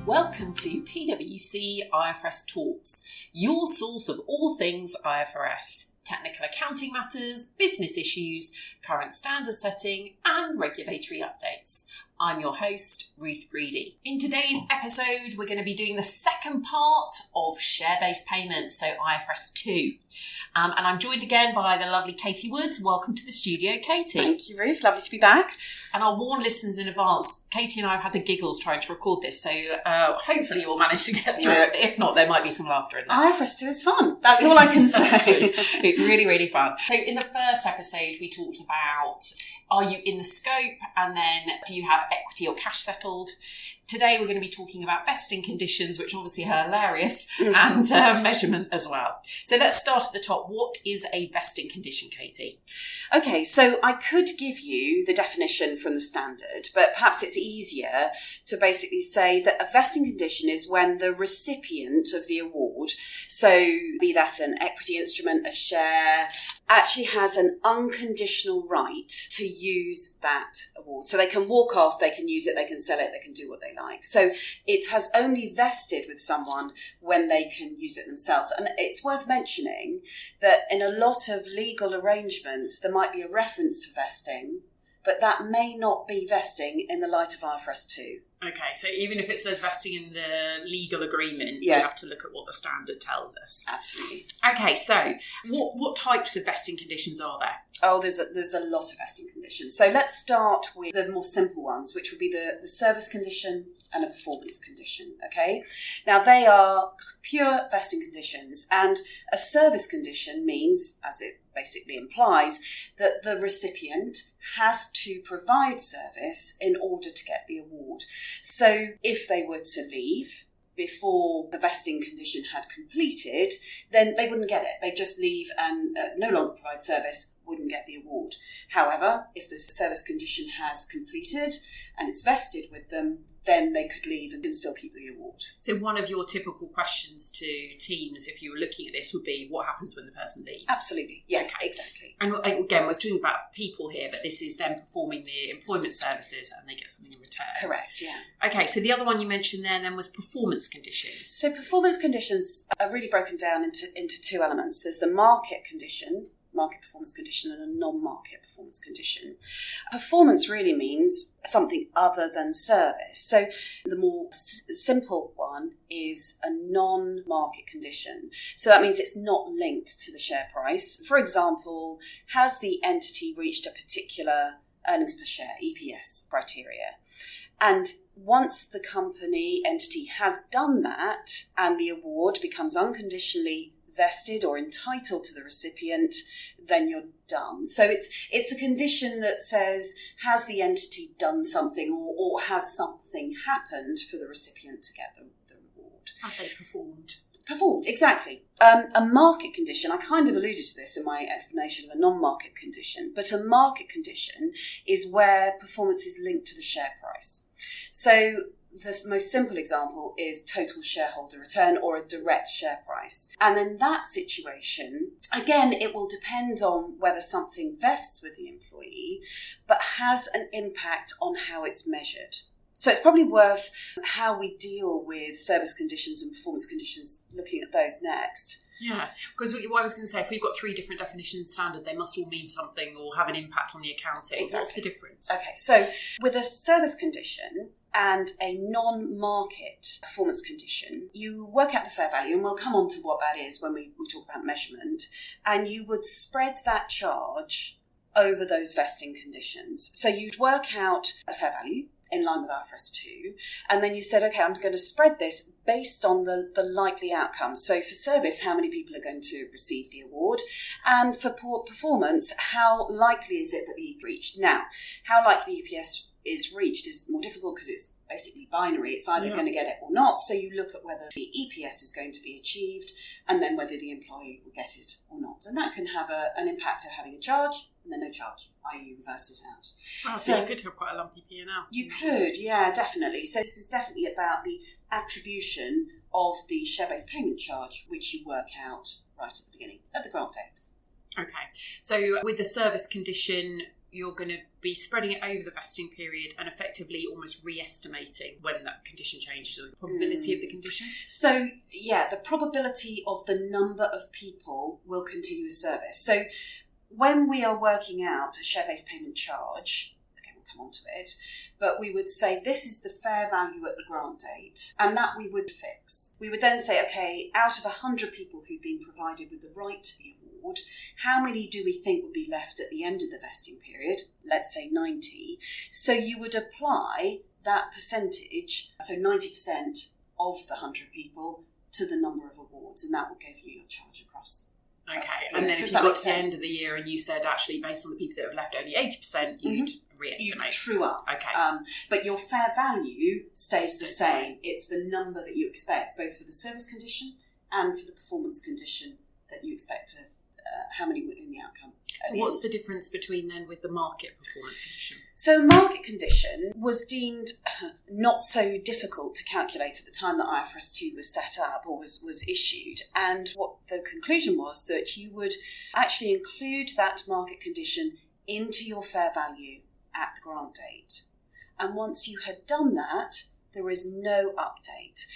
Welcome to PwC IFRS Talks, your source of all things IFRS, technical accounting matters, business issues, current standard setting, and regulatory updates. I'm your host, Ruth Breedy. In today's episode, we're going to be doing the second part of share-based payments, so IFRS 2. And I'm joined again by the lovely Katie Woods. Welcome to the studio, Katie. Thank you, Ruth. Lovely to be back. And I'll warn listeners in advance, Katie and I have had the giggles trying to record this, so hopefully you'll manage to get through it. But if not, there might be some laughter in there. IFRS 2 is fun. That's all I can say. It's really, really fun. So in the first episode, we talked about, are you in the scope? And then do you have equity or cash settled? Today, we're going to be talking about vesting conditions, which obviously are hilarious, and measurement as well. So let's start at the top. What is a vesting condition, Katie? Okay, so I could give you the definition from the standard, but perhaps it's easier to basically say that a vesting condition is when the recipient of the award, so be that an equity instrument, a share, actually has an unconditional right to use that award. So they can walk off, they can use it, they can sell it, they can do what they like. So it has only vested with someone when they can use it themselves. And it's worth mentioning that in a lot of legal arrangements, there might be a reference to vesting, but that may not be vesting in the light of IFRS 2. Okay, so even if it says vesting in the legal agreement, we have to look at what the standard tells us. Absolutely. Okay, so what types of vesting conditions are there? Oh, there's a lot of vesting conditions. So let's start with the more simple ones, which would be the service condition and a performance condition, okay? Now, they are pure vesting conditions, and a service condition means, as it basically implies, that the recipient has to provide service in order to get the award. So if they were to leave before the vesting condition had completed, then they wouldn't get it. They'd just leave and no longer provide service, wouldn't get the award. However, if the service condition has completed and it's vested with them, then they could leave and can still keep the award. So one of your typical questions to teams, if you were looking at this, would be, what happens when the person leaves? Absolutely. Yeah, okay. Exactly. And again, we're talking about people here, but this is them performing the employment services and they get something in return. Correct, yeah. Okay, so the other one you mentioned there then was performance conditions. So performance conditions are really broken down into two elements. There's the market condition, market performance condition, and a non-market performance condition. Performance really means something other than service. So the more simple one is a non-market condition. So that means it's not linked to the share price. For example, has the entity reached a particular earnings per share, EPS criteria? And once the company entity has done that and the award becomes unconditionally vested or entitled to the recipient, then you're done. So it's a condition that says, has the entity done something or has something happened for the recipient to get the reward? Have they performed? Performed, exactly. A market condition, I kind of alluded to this in my explanation of a non-market condition, but a market condition is where performance is linked to the share price. So the most simple example is total shareholder return or a direct share price. And in that situation, again, it will depend on whether something vests with the employee, but has an impact on how it's measured. So it's probably worth how we deal with service conditions and performance conditions, looking at those next. Yeah, because what I was going to say, if we've got three different definitions standard, they must all mean something or have an impact on the accounting. Exactly. What's the difference? Okay, so with a service condition and a non-market performance condition, you work out the fair value, and we'll come on to what that is when we talk about measurement, and you would spread that charge over those vesting conditions. So you'd work out a fair value in line with IFRS 2, and then you said, okay, I'm going to spread this based on the likely outcomes. So for service, how many people are going to receive the award? And for performance, how likely is it that the EPS reached? Now, how likely EPS is reached is more difficult because it's basically binary. It's either going to get it or not. So you look at whether the EPS is going to be achieved and then whether the employee will get it or not. And that can have an impact of having a charge and then no charge, i.e. reverse it out. Oh, so you could have quite a lumpy P&L. You could, yeah, definitely. So this is definitely about the attribution of the share-based payment charge, which you work out right at the beginning, at the grant date. Okay. So with the service condition, you're going to be spreading it over the vesting period and effectively almost re-estimating when that condition changes, or the probability of the condition. So, yeah, the probability of the number of people will continue with service. So when we are working out a share-based payment charge, again, we'll come on to it, but we would say this is the fair value at the grant date, and that we would fix. We would then say, okay, out of 100 people who've been provided with the right to the award, how many do we think would be left at the end of the vesting period? Let's say 90. So you would apply that percentage, so 90% of the 100 people, to the number of awards, and that will give you your charge across. Okay, and then if you got to the end of the year and you said, actually, based on the people that have left only 80%, you'd re-estimate. You true up. Okay. But your fair value stays the same. It's the number that you expect, both for the service condition and for the performance condition that you expect to, how many were in the outcome. So what's the difference between then with the market performance condition? So market condition was deemed not so difficult to calculate at the time that IFRS 2 was set up or was issued. And what the conclusion was that you would actually include that market condition into your fair value at the grant date. And once you had done that, there is no update.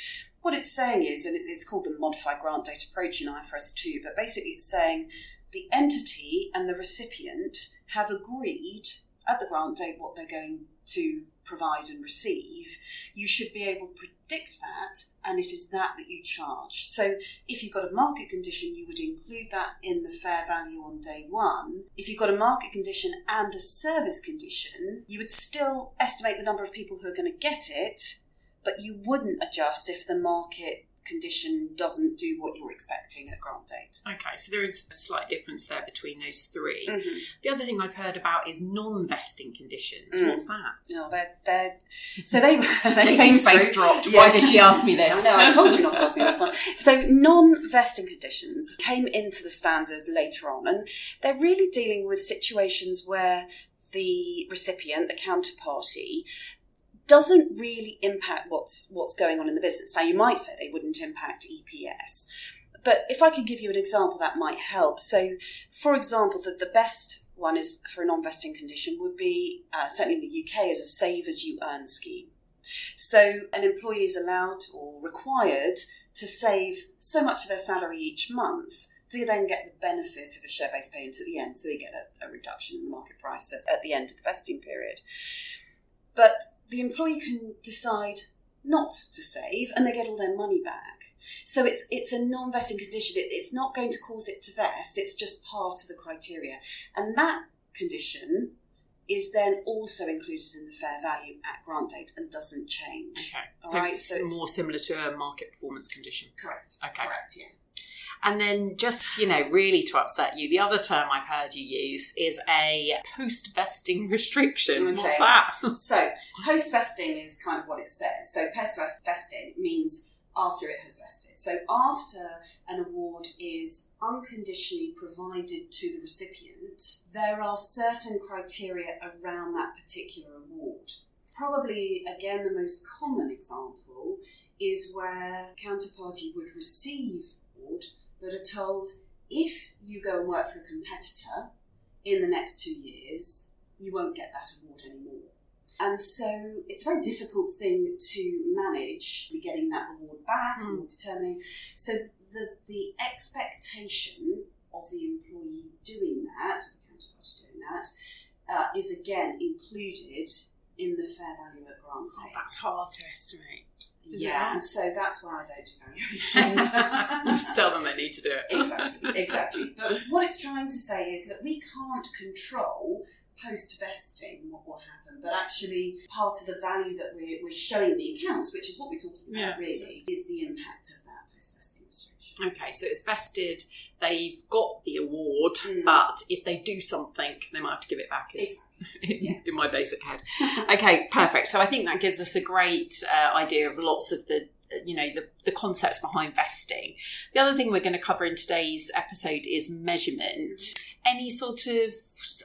What it's saying is, and it's called the modified grant date approach in IFRS 2, but basically it's saying the entity and the recipient have agreed at the grant date what they're going to provide and receive. You should be able to predict that, and it is that you charge. So if you've got a market condition, you would include that in the fair value on day one. If you've got a market condition and a service condition, you would still estimate the number of people who are going to get it, but you wouldn't adjust if the market condition doesn't do what you're expecting at grant date. Okay, so there is a slight difference there between those three. Mm-hmm. The other thing I've heard about is non-vesting conditions. What's that? No, they're so they Katie's face dropped. Yeah. Why did she ask me this? No, I told you not to ask me this one. So non-vesting conditions came into the standard later on, and they're really dealing with situations where the recipient, the counterparty, doesn't really impact what's going on in the business. Now, you might say they wouldn't impact EPS, but if I could give you an example, that might help. So, for example, the best one is for a non-vesting condition would be, certainly in the UK, as a save as you earn scheme. So an employee is allowed or required to save so much of their salary each month to then get the benefit of a share-based payment at the end. So they get a reduction in the market price at the end of the vesting period. But the employee can decide not to save and they get all their money back. So it's a non-vesting condition. It's not going to cause it to vest. It's just part of the criteria. And that condition is then also included in the fair value at grant date and doesn't change. Okay. So it's more similar to a market performance condition. Correct. Okay. Correct, yeah. And then just, really to upset you, the other term I've heard you use is a post-vesting restriction. Okay. What's that? So post-vesting is kind of what it says. So post-vesting means after it has vested. So after an award is unconditionally provided to the recipient, there are certain criteria around that particular award. Probably, again, the most common example is where counterparty would receive award but are told, if you go and work for a competitor in the next 2 years, you won't get that award anymore. And so it's a very difficult thing to manage, getting that award back or determining. So the expectation of the employee doing that, or the counterparty doing that, is again included in the fair value at grant date. Oh, that's hard to estimate. Yeah, and so that's why I don't do valuations. Just tell them they need to do it. Exactly. But what it's trying to say is that we can't control post-vesting what will happen, but actually part of the value that we're showing the accounts, which is what we're talking about really, is the impact of that post-vesting restriction. Okay, so it's vested, they've got the award, but if they do something, they might have to give it back in my basic head. Okay, perfect. So I think that gives us a great idea of lots of the concepts behind vesting. The other thing we're going to cover in today's episode is measurement. Any sort of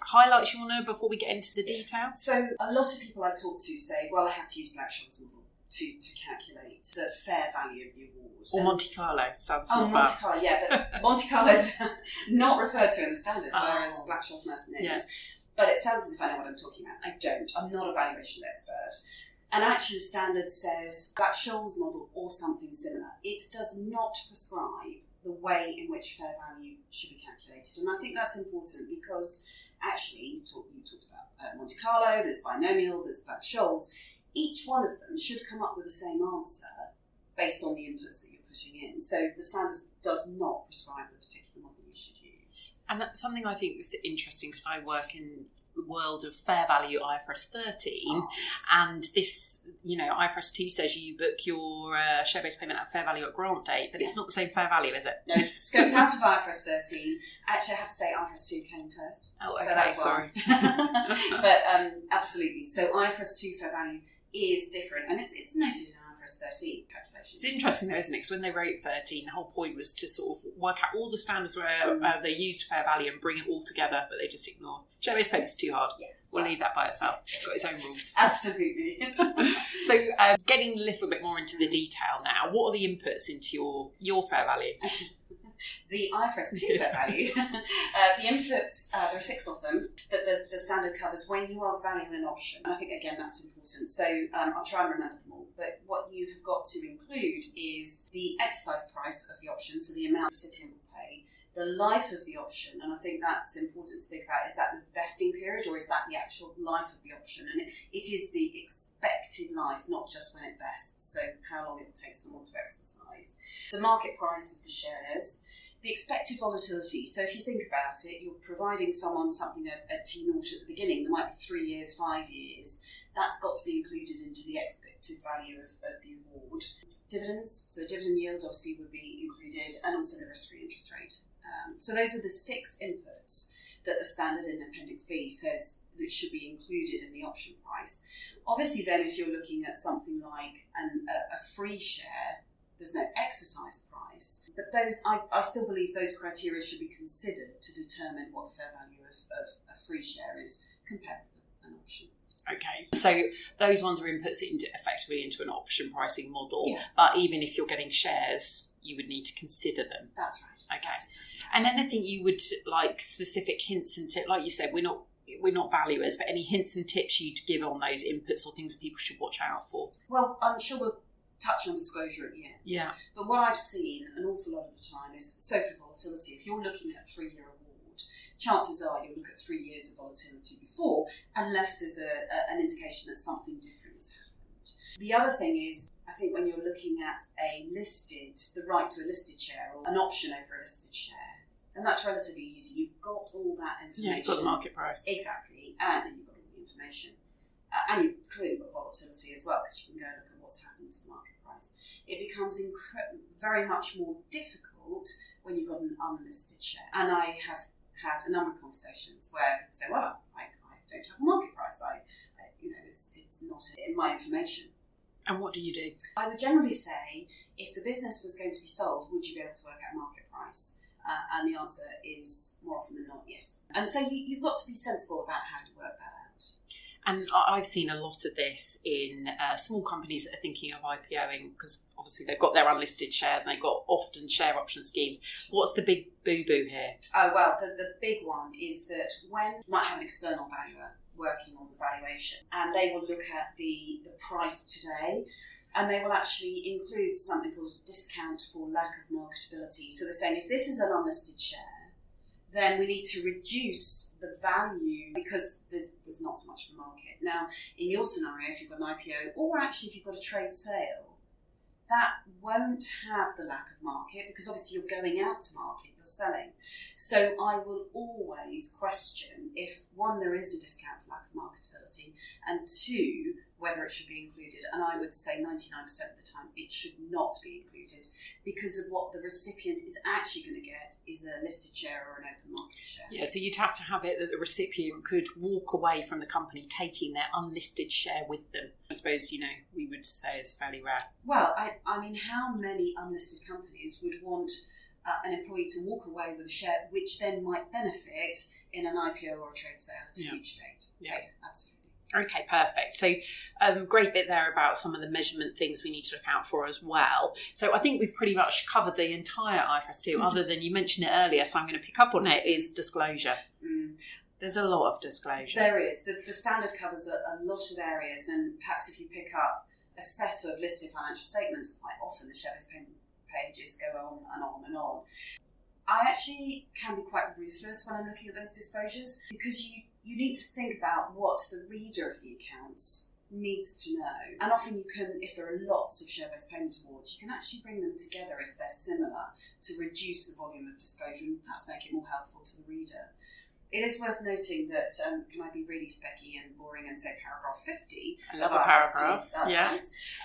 highlights you want to before we get into the detail? So a lot of people I talk to say, well, I have to use Black-Scholes model to calculate the fair value of the award. Or Monte Carlo, sounds more fun. Monte Carlo, yeah, but Monte Carlo's not referred to in the standard, whereas Black-Scholes method is. But it sounds as if I know what I'm talking about. I don't. I'm not a valuation expert. And actually the standard says Black-Scholes model or something similar. It does not prescribe the way in which fair value should be calculated. And I think that's important because actually you talked about Monte Carlo, there's binomial, there's Black-Scholes. Each one of them should come up with the same answer based on the inputs that you're putting in. So the standard does not prescribe the particular model you should use. And that's something I think is interesting because I work in the world of fair value IFRS 13, and this, IFRS 2 says you book your share-based payment at fair value at grant date, but it's not the same fair value, is it? No, scoped out of IFRS 13. Actually, I have to say IFRS 2 came first. Oh, okay, so that's sorry. But absolutely. So IFRS 2 fair value is different, and it's noted in IFRS 13 calculations. It's interesting though, isn't it? Because when they wrote 13, the whole point was to sort of work out all the standards where they used fair value and bring it all together, but they just ignore. Share-based payment's too hard. Yeah. We'll leave that by itself. It's got its own rules. Absolutely. So getting a little bit more into the detail now, what are the inputs into your fair value? The IFRS 2 fair value, the inputs, there are 6 of them that the standard covers when you are valuing an option. And I think, again, that's important. So I'll try and remember them all. But what you have got to include is the exercise price of the option, so the amount the recipient will pay, the life of the option, and I think that's important to think about. Is that the vesting period or is that the actual life of the option? And it is the expected life, not just when it vests, so how long it will take someone to exercise. The market price of the shares, the expected volatility. So if you think about it, you're providing someone something at T0 at the beginning. There might be 3 years, 5 years. That's got to be included into the expected value of the award. Dividends, so dividend yield obviously would be included, and also the risk-free interest rate. So those are the 6 inputs that the standard in Appendix B says that should be included in the option price. Obviously then if you're looking at something like a free share, there's no exercise price, but those I still believe those criteria should be considered to determine what the fair value of a free share is compared with an option. Okay, so those ones are inputs effectively into an option pricing model, but even if you're getting shares, you would need to consider them. That's right. Okay, and anything you would like specific hints and tips, like you said, we're not valuers, but any hints and tips you'd give on those inputs or things people should watch out for? Well, I'm sure we'll touch on disclosure at the end. Yeah. But what I've seen an awful lot of the time is SOFR volatility. If you're looking at a 3-year award, chances are you'll look at 3 years of volatility before, unless there's an indication that something different has happened. The other thing is, I think when you're looking at the right to a listed share or an option over a listed share, then that's relatively easy. You've got all that information. Yeah, you've got the market price. Exactly, and you've got all the information. And you've clearly got volatility as well, because you can go and look at what's happened to the market price. It becomes very much more difficult when you've got an unlisted share. And I have had a number of conversations where people say, well, I don't have a market price. It's not in my information. And what do you do? I would generally say, if the business was going to be sold, would you be able to work out a market price? And the answer is more often than not, yes. And so you've got to be sensible about how to work that out. And I've seen a lot of this in small companies that are thinking of IPOing, because obviously they've got their unlisted shares and they've got often share option schemes. What's the big boo-boo here? Oh, well, the big one is that when you might have an external valuer working on the valuation, and they will look at the price today, and they will actually include something called a discount for lack of marketability. So they're saying if this is an unlisted share, then we need to reduce the value because there's not so much of a market. Now, in your scenario, if you've got an IPO, or actually if you've got a trade sale, that won't have the lack of market because obviously you're going out to market, you're selling. So I will always question if, one, there is a discount for lack of marketability, and two, whether it should be included. And I would say 99% of the time it should not be included because of what the recipient is actually going to get is a listed share or an open market share. Yeah, so you'd have to have it that the recipient could walk away from the company taking their unlisted share with them. I suppose, we would say it's fairly rare. Well, I mean, how many unlisted companies would want an employee to walk away with a share which then might benefit in an IPO or a trade sale at a future date? Yeah. So, absolutely. Okay, perfect. So great bit there about some of the measurement things we need to look out for as well. So I think we've pretty much covered the entire IFRS 2, other than you mentioned it earlier, so I'm going to pick up on it, is disclosure. There's a lot of disclosure. There is. The standard covers a lot of areas, and perhaps if you pick up a set of listed financial statements, quite often the share-based payment pages go on and on and on. I actually can be quite ruthless when I'm looking at those disclosures, because you need to think about what the reader of the accounts needs to know. And often you can, if there are lots of share-based payment awards, you can actually bring them together if they're similar to reduce the volume of disclosure and perhaps make it more helpful to the reader. It is worth noting that, can I be really specky and boring and say paragraph 50? I love a paragraph.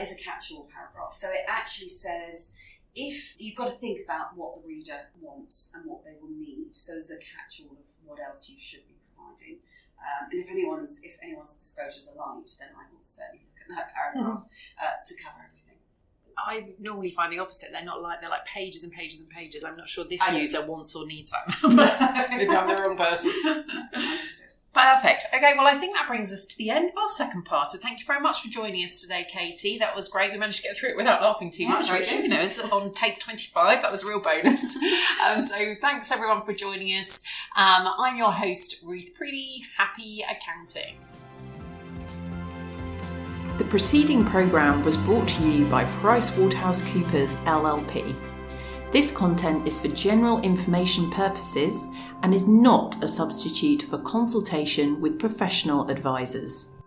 Is a catch-all paragraph. So it actually says, if you've got to think about what the reader wants and what they will need. So there's a catch-all of what else you should be providing. And if anyone's disclosures are light, then I will certainly look at that paragraph to cover everything. I normally find the opposite. They're like pages and pages and pages. I'm not sure this user wants or needs that. Maybe I'm the wrong person. Understood. Perfect. Okay, well, I think that brings us to the end of our second part. So thank you very much for joining us today, Katie. That was great. We managed to get through it without laughing too much, which, is on take 25. That was a real bonus. So thanks, everyone, for joining us. I'm your host, Ruth Preedy. Happy accounting. The preceding programme was brought to you by PricewaterhouseCoopers LLP. This content is for general information purposes and is not a substitute for consultation with professional advisors.